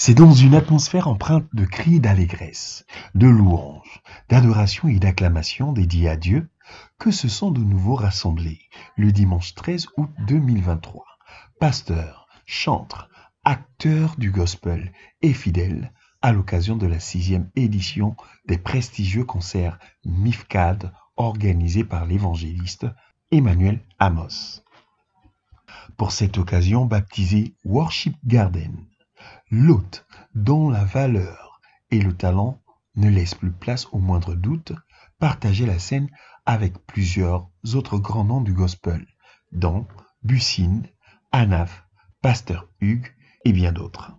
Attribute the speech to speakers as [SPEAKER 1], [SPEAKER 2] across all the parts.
[SPEAKER 1] C'est dans une atmosphère empreinte de cris d'allégresse, de louanges, d'adoration et d'acclamation dédiées à Dieu que se sont de nouveau rassemblés le dimanche 13 août 2023. Pasteurs, chantres, acteurs du gospel et fidèles à l'occasion de la 6e édition des prestigieux concerts MIFCAD organisés par l'évangéliste Emmanuel Amos. Pour cette occasion baptisée Worship Garden, l'hôte dont la valeur et le talent ne laissent plus place au moindre doute, partageait la scène avec plusieurs autres grands noms du gospel, dont Bussine, Anaf, Pasteur Hugues et bien d'autres.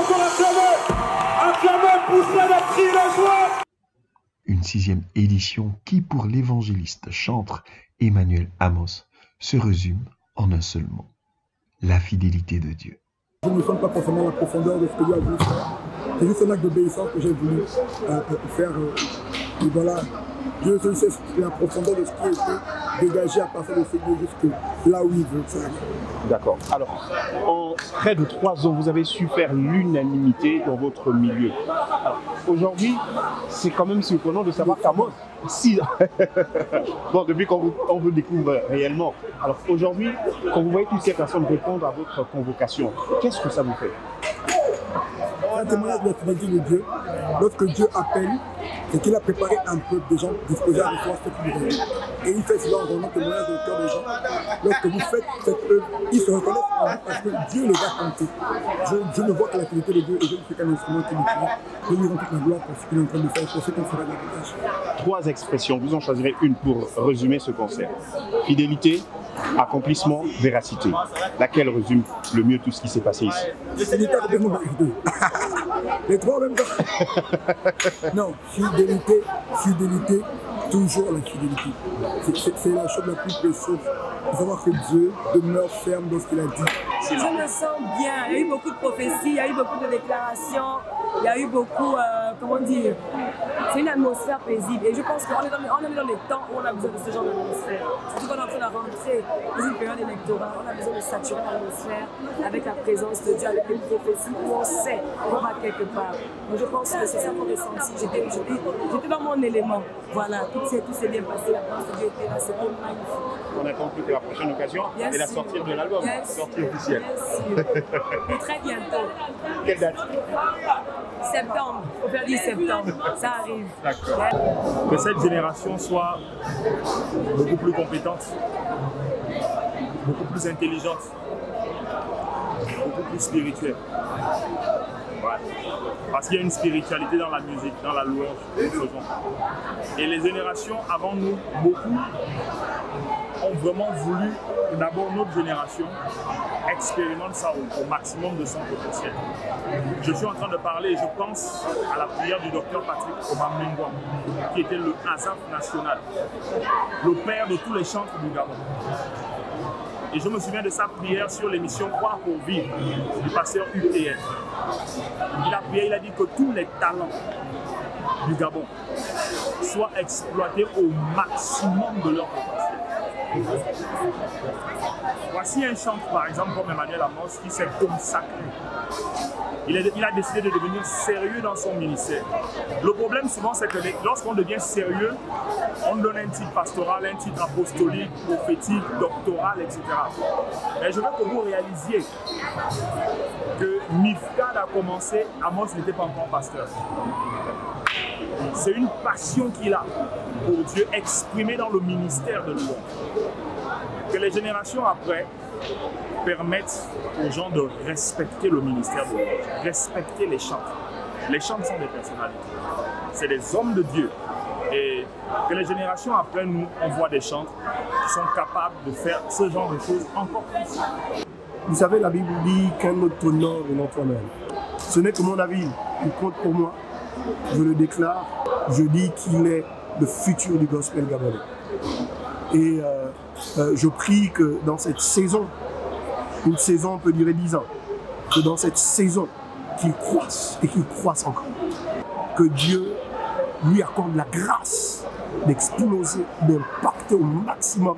[SPEAKER 2] encore acclamez, poussez les cris de joie.
[SPEAKER 1] Une 6e édition qui, pour l'évangéliste chantre Emmanuel Amos, se résume en un seul mot: la fidélité de Dieu.
[SPEAKER 3] Je ne sens pas forcément la profondeur de ce que Dieu a voulu faire. C'est juste un acte d'obéissance que j'ai voulu faire. Et voilà, je sais la profondeur de ce qui a été dégagé à partir de ce Dieu jusque là où il veut faire.
[SPEAKER 4] D'accord. Alors, en près de 3 ans, vous avez su faire l'unanimité dans votre milieu. Alors, aujourd'hui, c'est quand même surprenant de savoir qu'Amos, si... bon, depuis qu'on vous découvre réellement. Alors, aujourd'hui, quand vous voyez toutes ces personnes répondre à votre convocation, qu'est-ce que ça vous fait?
[SPEAKER 3] Un témoignage de la fidélité de Dieu. Lorsque Dieu appelle, c'est qu'il a préparé un peuple de gens disposés à recevoir ce qu'il veut. Et il fait cela en rendant témoignage au cœur des gens. Lorsque vous faites cette œuvre, ils se reconnaissent en vous parce que Dieu les a comptés. Je ne vois que la fidélité de Dieu et je ne suis qu'un instrument qu'il utilise. Je lui rends toute la gloire pour ce qu'il est en train de faire, pour ce qu'il fera davantage.
[SPEAKER 4] 3 expressions, vous en choisirez une pour résumer ce concert. Fidélité, accomplissement, véracité. Laquelle résume le mieux tout ce qui s'est passé ici?
[SPEAKER 3] Les 3 en même temps. Non, fidélité, toujours la fidélité. C'est la chose la plus précieuse. Il faut savoir que Dieu demeure ferme dans ce qu'il a dit.
[SPEAKER 5] Je me sens bien. Il y a eu beaucoup de prophéties, il y a eu beaucoup de déclarations, il y a eu beaucoup, comment dire, c'est une atmosphère paisible. Et je pense qu'on est dans les temps où on a besoin de ce genre d'atmosphère. Surtout qu'on est en train de rentrer dans une période électorale, on a besoin de saturer l'atmosphère avec la présence de Dieu, avec les prophéties où on sait qu'on va quelque part. Donc je pense que c'est ça qu'on ressenti. J'étais dans mon élément. Voilà, tout s'est bien passé. La grâce de Dieu était là, c'était magnifique.
[SPEAKER 4] On attend plus que la prochaine occasion et la sortie de l'album, sortie officielle.
[SPEAKER 5] Bien sûr. Et très bientôt.
[SPEAKER 4] Quelle date?
[SPEAKER 5] Septembre, on peut dire septembre, ça arrive.
[SPEAKER 6] D'accord. Que cette génération soit beaucoup plus compétente, beaucoup plus intelligente, beaucoup plus spirituelle. Ouais. Parce qu'il y a une spiritualité dans la musique, dans la louange, nous faisons. Et les générations avant nous, beaucoup ont vraiment voulu, d'abord notre génération, expérimente ça au maximum de son potentiel. Je suis en train de parler et je pense à la prière du docteur Patrick Obamengwa, qui était le Azaf national, le père de tous les chantres du Gabon. Et je me souviens de sa prière sur l'émission Croire pour vivre du pasteur UTN. Il a prié, il a dit que tous les talents du Gabon soient exploités au maximum de leur potentiel. Voici un chanteur, par exemple, comme Emmanuel Amos, qui s'est consacré. Il a décidé de devenir sérieux dans son ministère. Le problème souvent, c'est que lorsqu'on devient sérieux, on donne un titre pastoral, un titre apostolique, prophétique, doctoral, etc. Mais je veux que vous réalisiez que Mifkad a commencé, Amos n'était pas encore pasteur. C'est une passion qu'il a pour Dieu exprimée dans le ministère de Dieu. Que les générations après permettent aux gens de respecter le ministère de Dieu, respecter les chants. Les chants sont des personnalités, c'est des hommes de Dieu. Et que les générations après nous, on voit des chants qui sont capables de faire ce genre de choses encore plus.
[SPEAKER 3] Vous savez, la Bible dit qu'un autre t'honore et non toi-même. Ce n'est que mon avis qui compte pour moi. Je le déclare, je dis qu'il est le futur du gospel gabonais. Et je prie que dans cette saison, une saison on peut durer 10 ans, que dans cette saison, qu'il croisse et qu'il croisse encore. Que Dieu lui accorde la grâce d'exploser, d'impacter au maximum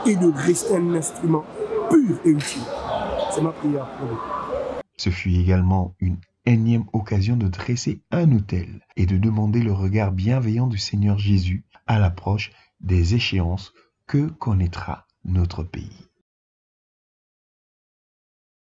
[SPEAKER 3] et de rester un instrument pur et utile. C'est ma prière pour vous.
[SPEAKER 1] Ce fut également une énième occasion de dresser un autel et de demander le regard bienveillant du Seigneur Jésus à l'approche des échéances que connaîtra notre pays.